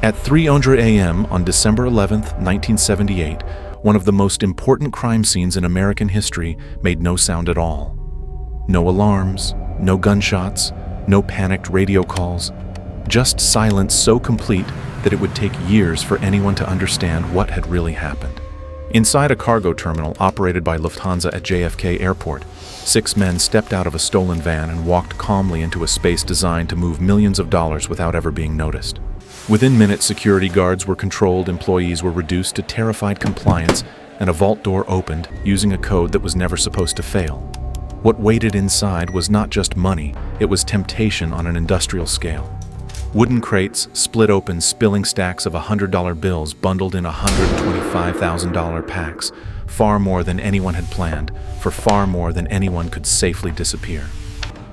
At 3:00 a.m. on December 11, 1978, one of the most important crime scenes in American history made no sound at all. No alarms, no gunshots, no panicked radio calls, just silence so complete that it would take years for anyone to understand what had really happened. Inside a cargo terminal operated by Lufthansa at JFK Airport, 6 men stepped out of a stolen van and walked calmly into a space designed to move millions of dollars without ever being noticed. Within minutes, security guards were controlled, employees were reduced to terrified compliance, and a vault door opened using a code that was never supposed to fail. What waited inside was not just money, it was temptation on an industrial scale. Wooden crates split open, spilling stacks of $100 bills bundled in $125,000 packs, far more than anyone had planned, for far more than anyone could safely disappear.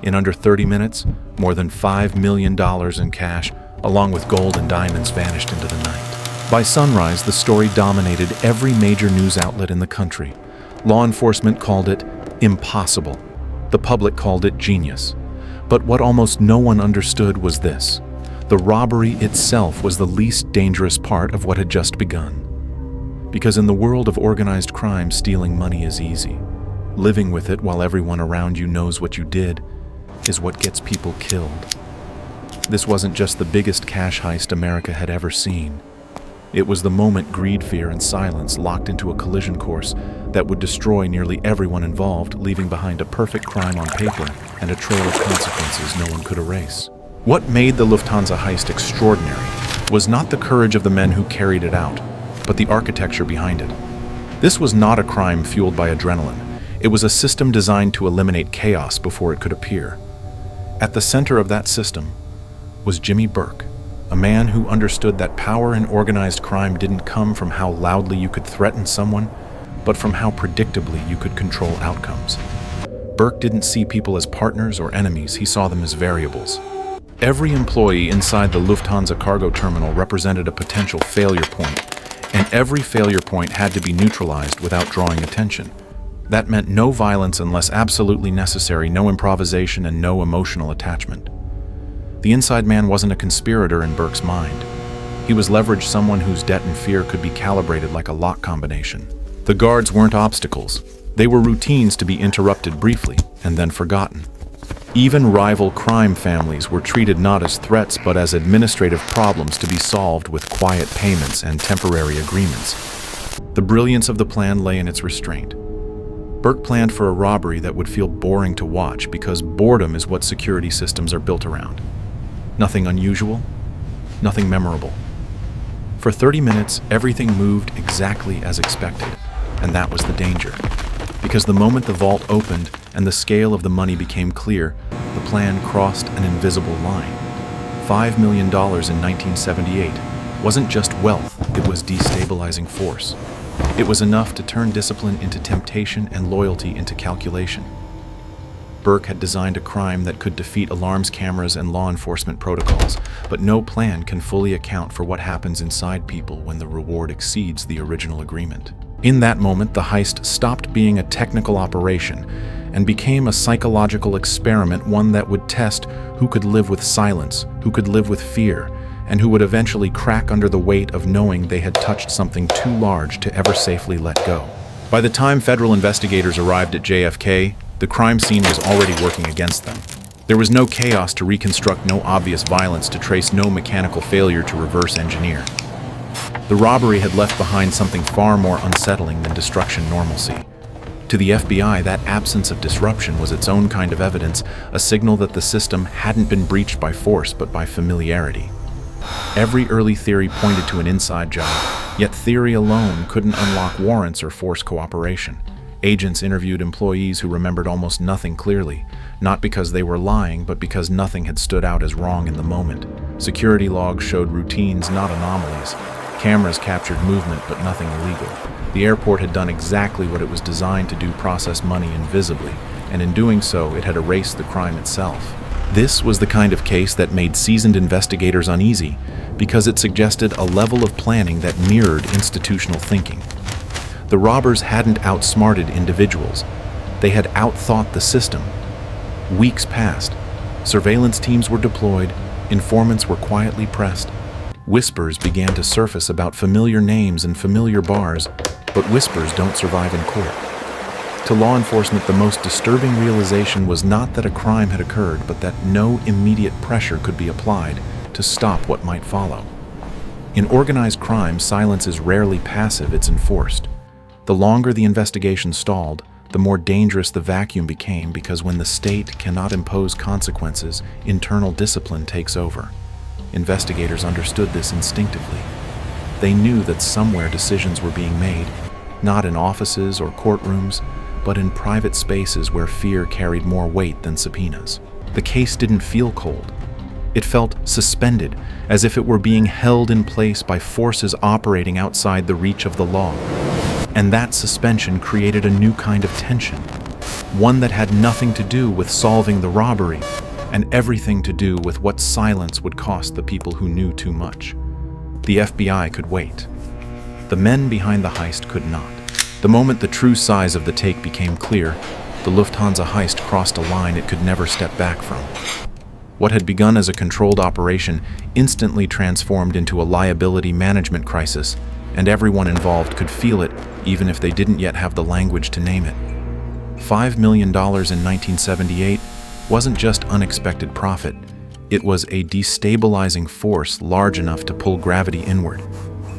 In under 30 minutes, more than $5 million in cash, along with gold and diamonds, vanished into the night. By sunrise, the story dominated every major news outlet in the country. Law enforcement called it impossible. The public called it genius. But what almost no one understood was this: the robbery itself was the least dangerous part of what had just begun. Because in the world of organized crime, stealing money is easy. Living with it while everyone around you knows what you did is what gets people killed. This wasn't just the biggest cash heist America had ever seen. It was the moment greed, fear, and silence locked into a collision course that would destroy nearly everyone involved, leaving behind a perfect crime on paper and a trail of consequences no one could erase. What made the Lufthansa heist extraordinary was not the courage of the men who carried it out, but the architecture behind it. This was not a crime fueled by adrenaline. It was a system designed to eliminate chaos before it could appear. At the center of that system was Jimmy Burke, a man who understood that power in organized crime didn't come from how loudly you could threaten someone, but from how predictably you could control outcomes. Burke didn't see people as partners or enemies, he saw them as variables. Every employee inside the Lufthansa cargo terminal represented a potential failure point, and every failure point had to be neutralized without drawing attention. That meant no violence unless absolutely necessary, no improvisation, and no emotional attachment. The inside man wasn't a conspirator in Burke's mind. He was leveraged, someone whose debt and fear could be calibrated like a lock combination. The guards weren't obstacles. They were routines to be interrupted briefly and then forgotten. Even rival crime families were treated not as threats but as administrative problems to be solved with quiet payments and temporary agreements. The brilliance of the plan lay in its restraint. Burke planned for a robbery that would feel boring to watch because boredom is what security systems are built around. Nothing unusual, nothing memorable. For 30 minutes, everything moved exactly as expected, and that was the danger. Because the moment the vault opened and the scale of the money became clear, the plan crossed an invisible line. $5 million in 1978 wasn't just wealth, it was destabilizing force. It was enough to turn discipline into temptation and loyalty into calculation. Burke had designed a crime that could defeat alarms, cameras, and law enforcement protocols, but no plan can fully account for what happens inside people when the reward exceeds the original agreement. In that moment, the heist stopped being a technical operation and became a psychological experiment, one that would test who could live with silence, who could live with fear, and who would eventually crack under the weight of knowing they had touched something too large to ever safely let go. By the time federal investigators arrived at JFK, the crime scene was already working against them. There was no chaos to reconstruct, no obvious violence to trace, no mechanical failure to reverse engineer. The robbery had left behind something far more unsettling than destruction normalcy. To the FBI, that absence of disruption was its own kind of evidence, a signal that the system hadn't been breached by force but by familiarity. Every early theory pointed to an inside job, yet theory alone couldn't unlock warrants or force cooperation. Agents interviewed employees who remembered almost nothing clearly, not because they were lying, but because nothing had stood out as wrong in the moment. Security logs showed routines, not anomalies. Cameras captured movement, but nothing illegal. The airport had done exactly what it was designed to do, process money invisibly, and in doing so, it had erased the crime itself. This was the kind of case that made seasoned investigators uneasy, because it suggested a level of planning that mirrored institutional thinking. The robbers hadn't outsmarted individuals. They had outthought the system. Weeks passed. Surveillance teams were deployed. Informants were quietly pressed. Whispers began to surface about familiar names and familiar bars, but whispers don't survive in court. To law enforcement, the most disturbing realization was not that a crime had occurred, but that no immediate pressure could be applied to stop what might follow. In organized crime, silence is rarely passive, it's enforced. The longer the investigation stalled, the more dangerous the vacuum became, because when the state cannot impose consequences, internal discipline takes over. Investigators understood this instinctively. They knew that somewhere decisions were being made, not in offices or courtrooms, but in private spaces where fear carried more weight than subpoenas. The case didn't feel cold. It felt suspended, as if it were being held in place by forces operating outside the reach of the law. And that suspension created a new kind of tension, one that had nothing to do with solving the robbery, and everything to do with what silence would cost the people who knew too much. The FBI could wait. The men behind the heist could not. The moment the true size of the take became clear, the Lufthansa heist crossed a line it could never step back from. What had begun as a controlled operation instantly transformed into a liability management crisis, and everyone involved could feel it, even if they didn't yet have the language to name it. $5 million in 1978 wasn't just unexpected profit, it was a destabilizing force large enough to pull gravity inward.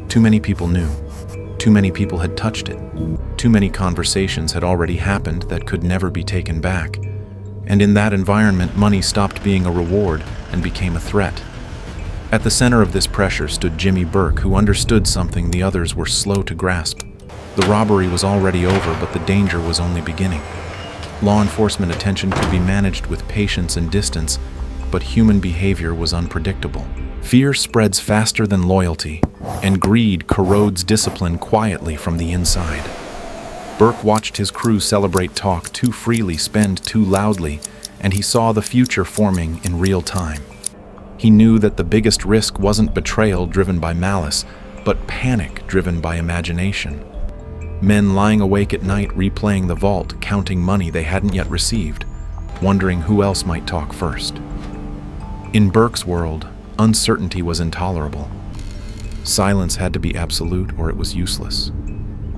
Too many people knew. Too many people had touched it. Too many conversations had already happened that could never be taken back. And in that environment, money stopped being a reward and became a threat. At the center of this pressure stood Jimmy Burke, who understood something the others were slow to grasp. The robbery was already over, but the danger was only beginning. Law enforcement attention could be managed with patience and distance, but human behavior was unpredictable. Fear spreads faster than loyalty, and greed corrodes discipline quietly from the inside. Burke watched his crew celebrate talk too freely, spend too loudly, and he saw the future forming in real time. He knew that the biggest risk wasn't betrayal driven by malice, but panic driven by imagination. Men lying awake at night replaying the vault, counting money they hadn't yet received, wondering who else might talk first. In Burke's world, uncertainty was intolerable. Silence had to be absolute or it was useless.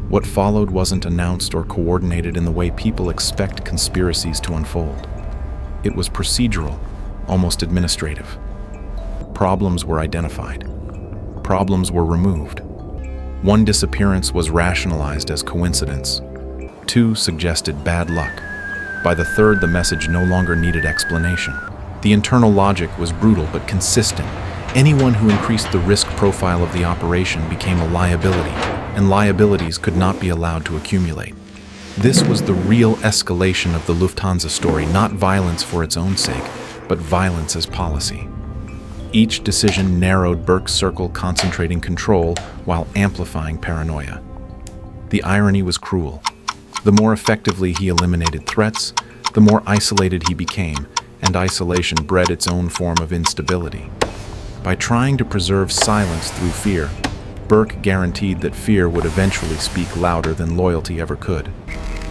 What followed wasn't announced or coordinated in the way people expect conspiracies to unfold. It was procedural, almost administrative. Problems were identified. Problems were removed. One disappearance was rationalized as coincidence. Two suggested bad luck. By the third, the message no longer needed explanation. The internal logic was brutal but consistent. Anyone who increased the risk profile of the operation became a liability, and liabilities could not be allowed to accumulate. This was the real escalation of the Lufthansa story, not violence for its own sake, but violence as policy. Each decision narrowed Burke's circle, concentrating control while amplifying paranoia. The irony was cruel. The more effectively he eliminated threats, the more isolated he became, and isolation bred its own form of instability. By trying to preserve silence through fear, Burke guaranteed that fear would eventually speak louder than loyalty ever could.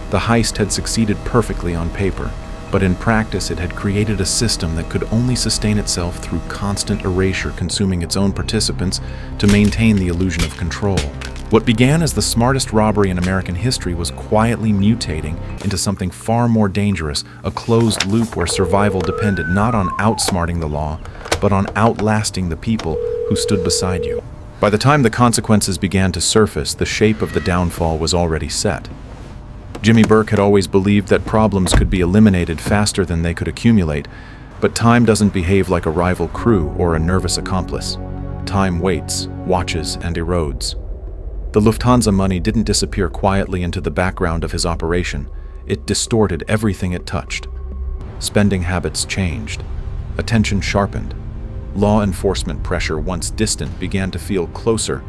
The heist had succeeded perfectly on paper, but in practice it had created a system that could only sustain itself through constant erasure, consuming its own participants to maintain the illusion of control. What began as the smartest robbery in American history was quietly mutating into something far more dangerous, a closed loop where survival depended not on outsmarting the law, but on outlasting the people who stood beside you. By the time the consequences began to surface, the shape of the downfall was already set. Jimmy Burke had always believed that problems could be eliminated faster than they could accumulate, but time doesn't behave like a rival crew or a nervous accomplice. Time waits, watches, and erodes. The Lufthansa money didn't disappear quietly into the background of his operation. It distorted everything it touched. Spending habits changed. Attention sharpened. Law enforcement pressure, once distant, began to feel closer,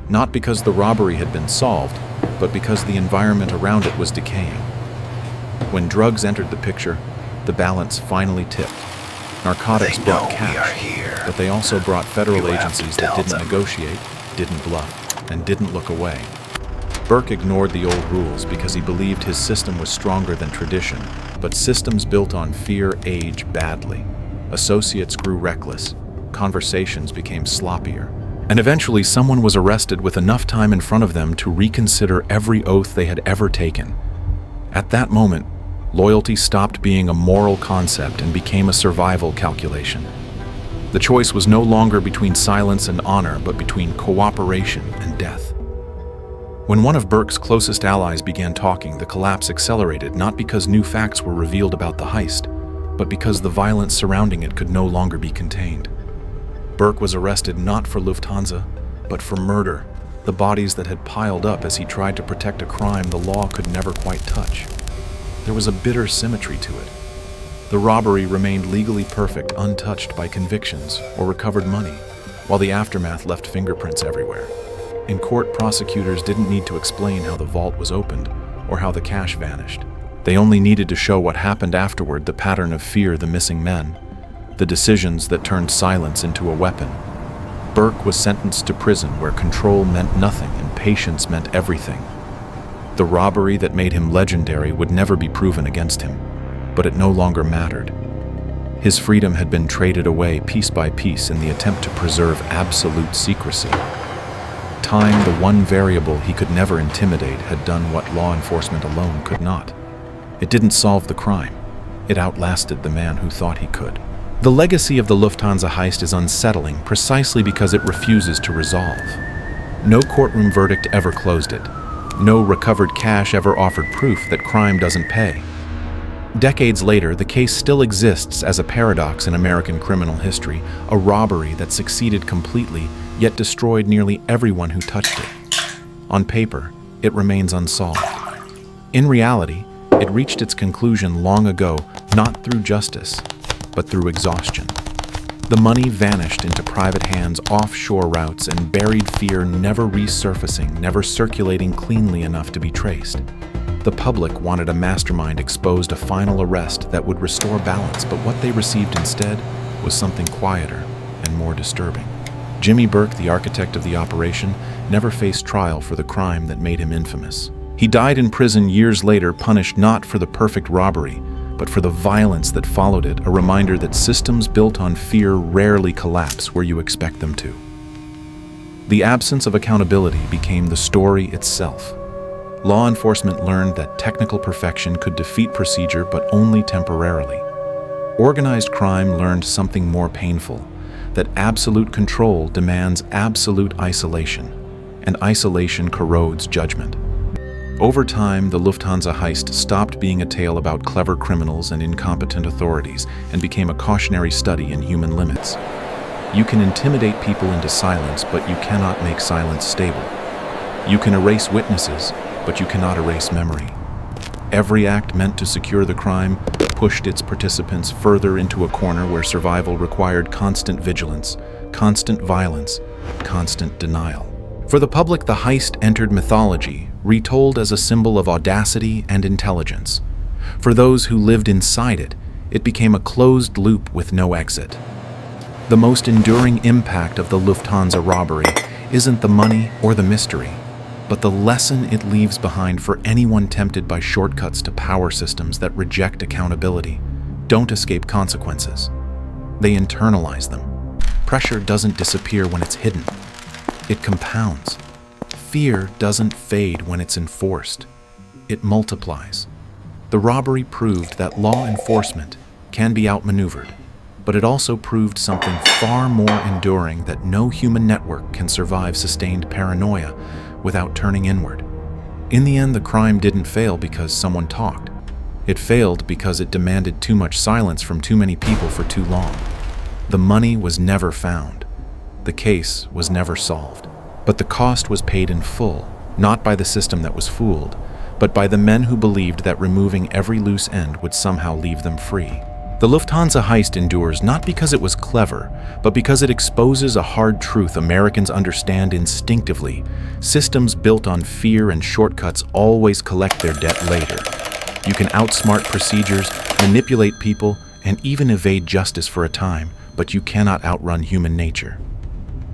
not because the robbery had been solved, but because the environment around it was decaying. When drugs entered the picture, the balance finally tipped. Narcotics brought cash, but they also brought federal agencies that didn't negotiate, didn't bluff, and didn't look away. Burke ignored the old rules because he believed his system was stronger than tradition, but systems built on fear age badly. Associates grew reckless, conversations became sloppier, And eventually someone was arrested with enough time in front of them to reconsider every oath they had ever taken. At that moment, loyalty stopped being a moral concept and became a survival calculation. The choice was no longer between silence and honor, but between cooperation and death. When one of Burke's closest allies began talking, the collapse accelerated, not because new facts were revealed about the heist, but because the violence surrounding it could no longer be contained. Burke was arrested not for Lufthansa, but for murder, the bodies that had piled up as he tried to protect a crime the law could never quite touch. There was a bitter symmetry to it. The robbery remained legally perfect, untouched by convictions or recovered money, while the aftermath left fingerprints everywhere. In court, prosecutors didn't need to explain how the vault was opened or how the cash vanished. They only needed to show what happened afterward, the pattern of fear, the missing men, the decisions that turned silence into a weapon. Burke was sentenced to prison where control meant nothing and patience meant everything. The robbery that made him legendary would never be proven against him, but it no longer mattered. His freedom had been traded away piece by piece in the attempt to preserve absolute secrecy. Time, the one variable he could never intimidate, had done what law enforcement alone could not. It didn't solve the crime. It outlasted the man who thought he could. The legacy of the Lufthansa heist is unsettling precisely because it refuses to resolve. No courtroom verdict ever closed it. No recovered cash ever offered proof that crime doesn't pay. Decades later, the case still exists as a paradox in American criminal history, a robbery that succeeded completely, yet destroyed nearly everyone who touched it. On paper, it remains unsolved. In reality, it reached its conclusion long ago, not through justice, but through exhaustion. The money vanished into private hands, offshore routes, and buried fear never resurfacing, never circulating cleanly enough to be traced. The public wanted a mastermind exposed, a final arrest that would restore balance, but what they received instead was something quieter and more disturbing. Jimmy Burke, the architect of the operation, never faced trial for the crime that made him infamous. He died in prison years later, punished not for the perfect robbery, but for the violence that followed it, a reminder that systems built on fear rarely collapse where you expect them to. The absence of accountability became the story itself. Law enforcement learned that technical perfection could defeat procedure, but only temporarily. Organized crime learned something more painful, that absolute control demands absolute isolation, and isolation corrodes judgment. Over time, the Lufthansa heist stopped being a tale about clever criminals and incompetent authorities and became a cautionary study in human limits. You can intimidate people into silence, but you cannot make silence stable. You can erase witnesses, but you cannot erase memory. Every act meant to secure the crime pushed its participants further into a corner where survival required constant vigilance, constant violence, constant denial. For the public, the heist entered mythology, retold as a symbol of audacity and intelligence. For those who lived inside it, it became a closed loop with no exit. The most enduring impact of the Lufthansa robbery isn't the money or the mystery, but the lesson it leaves behind for anyone tempted by shortcuts to power systems that reject accountability. Don't escape consequences. They internalize them. Pressure doesn't disappear when it's hidden. It compounds. Fear doesn't fade when it's enforced. It multiplies. The robbery proved that law enforcement can be outmaneuvered, but it also proved something far more enduring, that no human network can survive sustained paranoia without turning inward. In the end, the crime didn't fail because someone talked. It failed because it demanded too much silence from too many people for too long. The money was never found. The case was never solved. But the cost was paid in full, not by the system that was fooled, but by the men who believed that removing every loose end would somehow leave them free. The Lufthansa heist endures not because it was clever, but because it exposes a hard truth Americans understand instinctively. Systems built on fear and shortcuts always collect their debt later. You can outsmart procedures, manipulate people, and even evade justice for a time, but you cannot outrun human nature.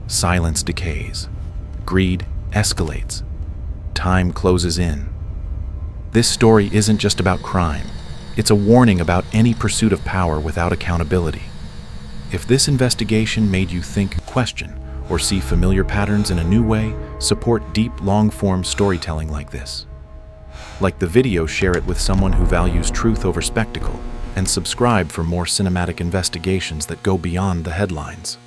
Silence decays. Greed escalates. Time closes in. This story isn't just about crime. It's a warning about any pursuit of power without accountability. If this investigation made you think, question, or see familiar patterns in a new way, support deep, long-form storytelling like this. Like the video, share it with someone who values truth over spectacle, and subscribe for more cinematic investigations that go beyond the headlines.